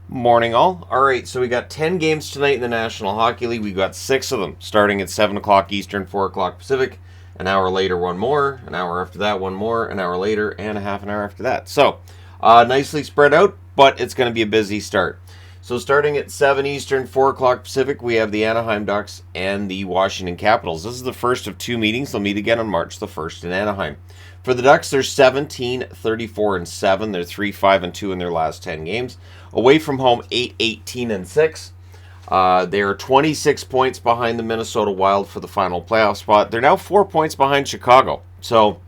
Morning, all. All right, so we got 10 games tonight in the National Hockey League. We got 6 of them, starting at 7 o'clock Eastern, 4 o'clock Pacific. An hour later, one more. An hour after that, one more. An hour later, and a half an hour after that. So, nicely spread out, but it's going to be a busy start. So, starting at 7 Eastern, 4 o'clock Pacific, we have the Anaheim Ducks and the Washington Capitals. This is the first of two meetings. They'll meet again on March the 1st in Anaheim. For the Ducks, they're 17, 34, and 7. They're 3, 5, and 2 in their last 10 games. Away from home, 8, 18, and 6. They're 26 points behind the Minnesota Wild for the final playoff spot. They're now 4 points behind Chicago. So,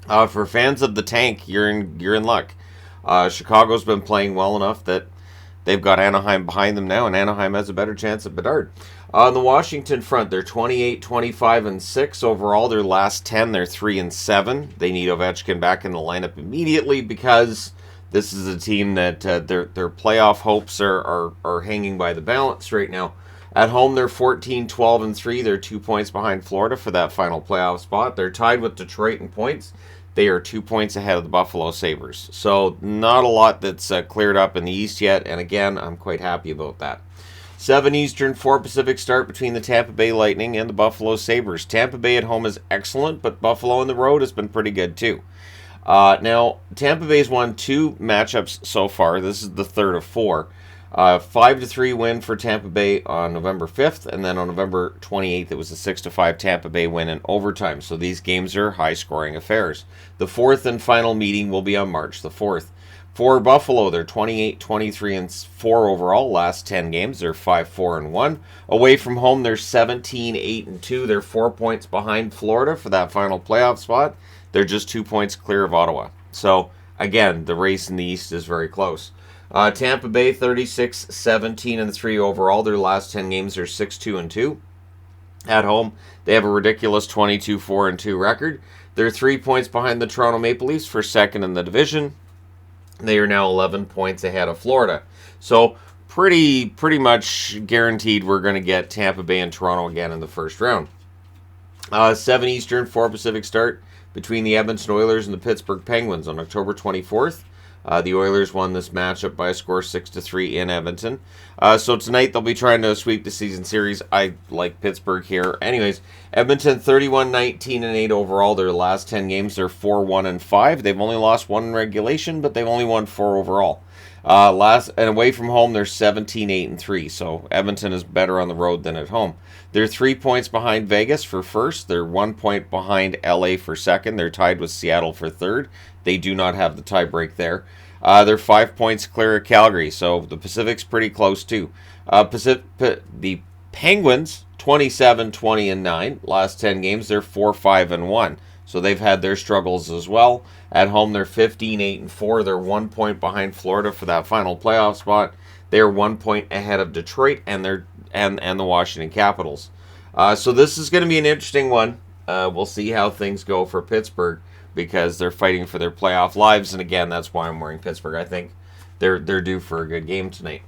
for fans of the tank, you're in luck. Chicago's been playing well enough that they've got Anaheim behind them now, and Anaheim has a better chance at Bedard. On the Washington front, they're 28, 25, and 6 overall. Their last 10, they're 3 and 7. They need Ovechkin back in the lineup immediately because this is a team that their playoff hopes are hanging by the balance right now. At home, they're 14, 12, and 3. They're 2 points behind Florida for that final playoff spot. They're tied with Detroit in points. They are 2 points ahead of the Buffalo Sabres. So not a lot that's cleared up in the East yet, and again, I'm quite happy about that. 7 Eastern, 4 Pacific start between the Tampa Bay Lightning and the Buffalo Sabres. Tampa Bay at home is excellent, but Buffalo on the road has been pretty good too. Now, Tampa Bay's won 2 matchups so far. This is the third of 4. 5-3 win for Tampa Bay on November 5th, and then on November 28th, it was a 6-5 Tampa Bay win in overtime. So these games are high-scoring affairs. The fourth and final meeting will be on March the 4th. For Buffalo, they're 28, 23, and 4 overall. Last 10 games, they're 5, 4, and 1. Away from home, they're 17, 8, and 2. They're 4 points behind Florida for that final playoff spot. They're just 2 points clear of Ottawa. So, again, the race in the East is very close. Tampa Bay, 36, 17, and 3 overall. Their last 10 games are 6, 2, and 2. At home, they have a ridiculous 22, 4, and 2 record. They're 3 points behind the Toronto Maple Leafs for second in the division. They are now 11 points ahead of Florida. So pretty much guaranteed we're going to get Tampa Bay and Toronto again in the first round. 7 Eastern, 4 Pacific start between the Edmonton Oilers and the Pittsburgh Penguins on October 24th. The Oilers won this matchup by a score 6-3 in Edmonton. So tonight they'll be trying to sweep the season series. I like Pittsburgh here. Anyways, Edmonton 31, 19, and 8 overall. Their last 10 games, they're 4, 1, and 5. They've only lost 1 in regulation, but they've only won 4 overall. And away from home, they're 17, 8, and 3. So Edmonton is better on the road than at home. They're 3 points behind Vegas for first. They're 1 point behind LA for second. They're tied with Seattle for third. They do not have the tiebreak there. They're 5 points clear of Calgary, so the Pacific's pretty close too. The Penguins, 27, 20, and 9. Last 10 games, they're 4, 5, and 1. So they've had their struggles as well. At home, they're 15, 8, and 4. They're 1 point behind Florida for that final playoff spot. They're 1 point ahead of Detroit and the Washington Capitals. So this is going to be an interesting one. We'll see how things go for Pittsburgh because they're fighting for their playoff lives. And again, that's why I'm wearing Pittsburgh. I think they're due for a good game tonight.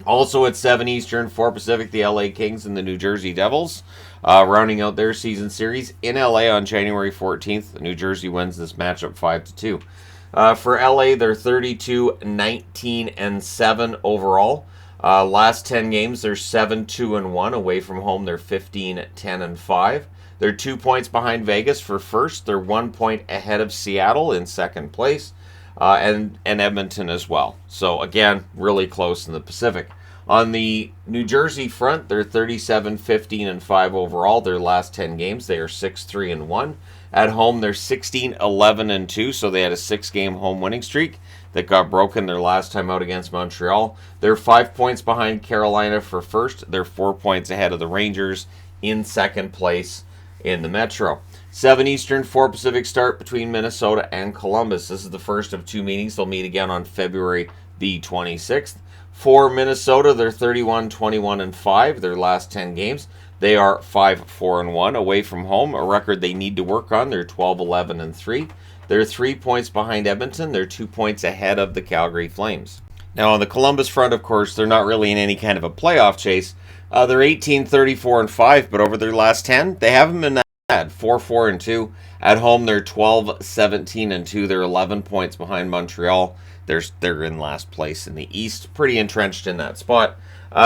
Also at 7 Eastern, 4 Pacific, the LA Kings and the New Jersey Devils. Rounding out their season series in LA on January 14th. New Jersey wins this matchup 5-2. For LA, they're 32, 19, and 7 overall. Last 10 games, they're 7, 2, and 1. Away from home, they're 15, 10, and 5. They're 2 points behind Vegas for first. They're 1 point ahead of Seattle in second place. And Edmonton as well. So, again, really close in the Pacific. On the New Jersey front, they're 37, 15, and 5 overall. Their last 10 games, they are 6, 3, and 1. At home, they're 16, 11, and 2, so they had a 6-game home winning streak that got broken their last time out against Montreal. They're 5 points behind Carolina for first. They're 4 points ahead of the Rangers in second place in the Metro. 7 Eastern, 4 Pacific start between Minnesota and Columbus. This is the first of two meetings. They'll meet again on February the 26th. For Minnesota, they're 31, 21, and 5. Their last 10 games, they are 5, 4, and 1. Away from home, a record they need to work on. They're 12, 11, and 3. They're 3 points behind Edmonton. They're 2 points ahead of the Calgary Flames. Now, on the Columbus front, of course, they're not really in any kind of a playoff chase. They're 18, 34, and 5, but over their last 10, they haven't been that bad. 4, 4, and 2. At home, they're 12, 17, and 2. They're 11 points behind Montreal. They're in last place in the East, pretty entrenched in that spot.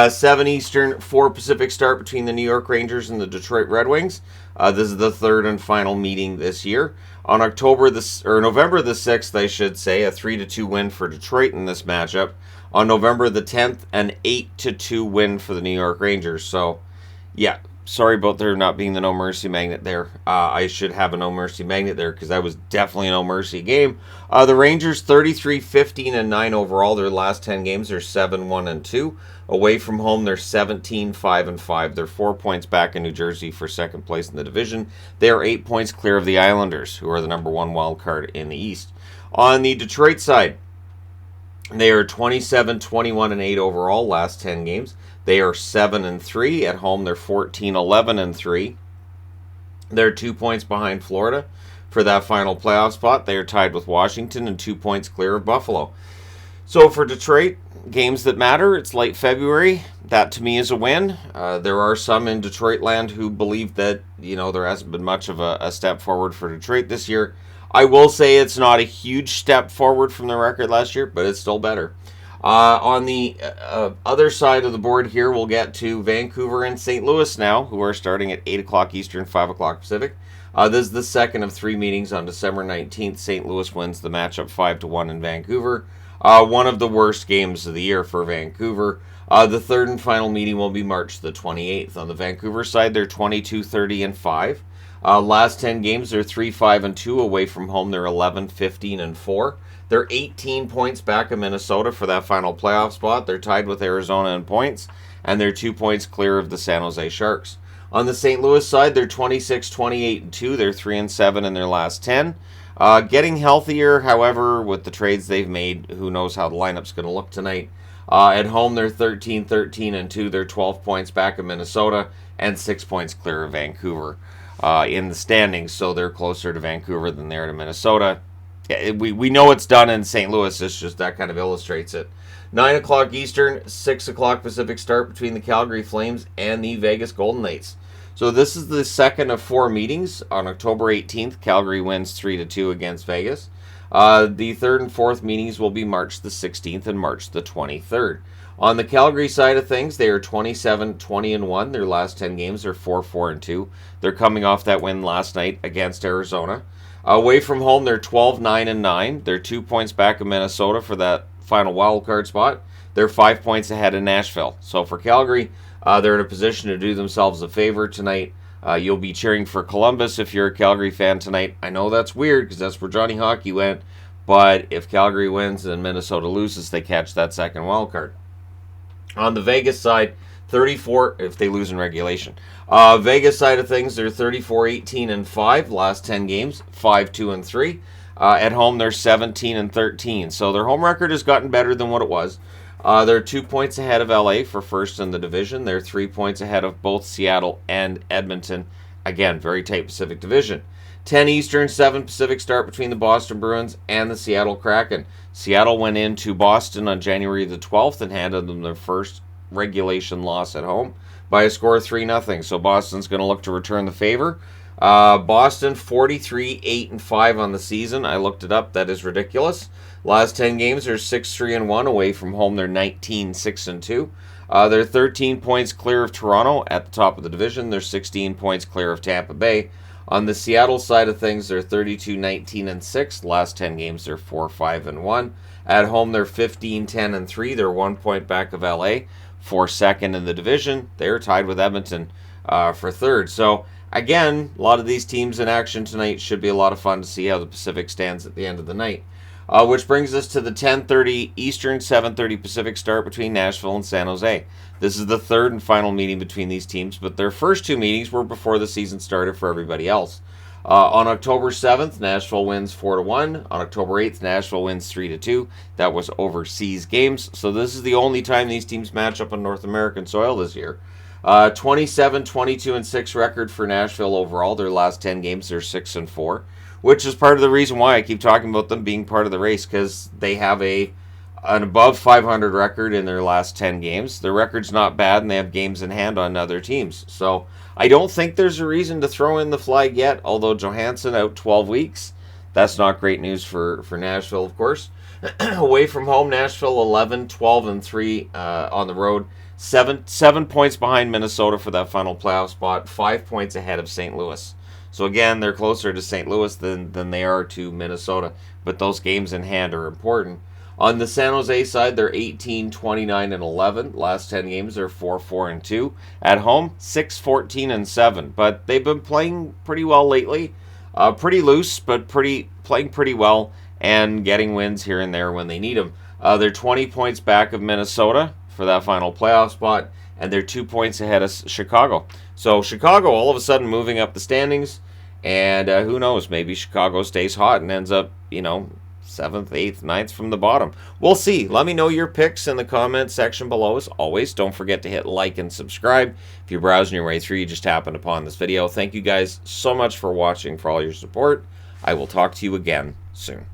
7 Eastern, 4 Pacific start between the New York Rangers and the Detroit Red Wings. This is the third and final meeting this year. On November the 6th, I should say, a 3-2 win for Detroit in this matchup. On November the 10th, an 8-2 win for the New York Rangers. So, yeah, sorry about there not being the No Mercy Magnet there. I should have a No Mercy Magnet there because that was definitely a No Mercy game. The Rangers 33-15-9 overall. Their last 10 games are 7-1-2. Away from home, they're 17-5-5. They're 4 points back in New Jersey for second place in the division. They are 8 points clear of the Islanders, who are the number 1 wild card in the East. On the Detroit side, they are 27-21-8 overall, last 10 games. They are 7-3. At home, they're 14-11-3. They're 2 points behind Florida for that final playoff spot. They are tied with Washington and 2 points clear of Buffalo. So for Detroit, games that matter, it's late February. That to me is a win. There are some in Detroit land who believe that, there hasn't been much of a step forward for Detroit this year. I will say it's not a huge step forward from the record last year, but it's still better. On the other side of the board here, we'll get to Vancouver and St. Louis now, who are starting at 8 o'clock Eastern, 5 o'clock Pacific. This is the second of 3 meetings on December 19th. St. Louis wins the matchup 5-1 in Vancouver. One of the worst games of the year for Vancouver. The third and final meeting will be March the 28th. On the Vancouver side, they're 22-30-5. Last 10 games, they're 3-5-2. Away from home, they're 11-15-4. They're 18 points back of Minnesota for that final playoff spot. They're tied with Arizona in points, and they're 2 points clear of the San Jose Sharks. On the St. Louis side, they're 26-28-2. They're 3-7 in their last 10. Getting healthier, however, with the trades they've made, who knows how the lineup's going to look tonight. At home, they're 13-13-2. They're 12 points back of Minnesota and 6 points clear of Vancouver in the standings. So they're closer to Vancouver than they are to Minnesota. We know it's done in St. Louis. It's just that kind of illustrates it. 9 o'clock Eastern, 6 o'clock Pacific start between the Calgary Flames and the Vegas Golden Knights. So this is the second of 4 meetings. On October 18th, Calgary wins 3-2 against Vegas. The third and fourth meetings will be March the 16th and March the 23rd. On the Calgary side of things, they are 27-20-1. Their last 10 games are 4-4-2. They're coming off that win last night against Arizona. Away from home, they're 12-9-9. They're 2 points back of Minnesota for that final wild card spot. They're 5 points ahead of Nashville. So for Calgary, they're in a position to do themselves a favor tonight. You'll be cheering for Columbus if you're a Calgary fan tonight. I know that's weird because that's where Johnny Hockey went. But if Calgary wins and Minnesota loses, they catch that second wild card. On the Vegas side, 34 if they lose in regulation. Vegas side of things, they're 34-18-5. Last 10 games, 5-2-3. At home, they're 17-13. So their home record has gotten better than what it was. They're 2 points ahead of LA for first in the division. They're 3 points ahead of both Seattle and Edmonton. Again, very tight Pacific division. 10 Eastern, 7 Pacific start between the Boston Bruins and the Seattle Kraken. Seattle went into Boston on January the 12th and handed them their first regulation loss at home by a score of 3-0. So Boston's going to look to return the favor. Boston 43-8-5 on the season. I looked it up. That is ridiculous. Last 10 games are 6-3-1. Away from home, they're 19-6-2. They're 13 points clear of Toronto at the top of the division. They're 16 points clear of Tampa Bay. On the Seattle side of things, they're 32-19-6. Last 10 games, they're 4-5-1. At home, they're 15-10-3. They're 1 point back of LA for second in the division. They're tied with Edmonton for third. So again, a lot of these teams in action tonight. Should be a lot of fun to see how the Pacific stands at the end of the night. Which brings us to the 10:30 Eastern, 7:30 Pacific start between Nashville and San Jose. This is the third and final meeting between these teams, but their first 2 meetings were before the season started for everybody else. On October 7th, Nashville wins 4-1. On October 8th, Nashville wins 3-2. That was overseas games, so this is the only time these teams match up on North American soil this year. 27-22-6 record for Nashville overall. Their last 10 games, they're 6-4. Which is part of the reason why I keep talking about them being part of the race, because they have an above 500 record in their last 10 games. Their record's not bad, and they have games in hand on other teams. So I don't think there's a reason to throw in the flag yet, although Johansson out 12 weeks. That's not great news for Nashville, of course. Away from home, Nashville 11, 12, and 3 on the road. Seven points behind Minnesota for that final playoff spot. 5 points ahead of St. Louis. So again, they're closer to St. Louis than they are to Minnesota. But those games in hand are important. On the San Jose side, they're 18, 29, and 11. Last 10 games, they're 4, 4, and 2. At home, 6, 14, and 7. But they've been playing pretty well lately. Pretty loose, but playing pretty well and getting wins here and there when they need them. They're 20 points back of Minnesota for that final playoff spot, and they're 2 points ahead of Chicago. So Chicago all of a sudden moving up the standings, and who knows, maybe Chicago stays hot and ends up, 7th, 8th, 9th from the bottom. We'll see. Let me know your picks in the comment section below. As always, don't forget to hit like and subscribe. If you're browsing your way through, you just happened upon this video. Thank you guys so much for watching, for all your support. I will talk to you again soon.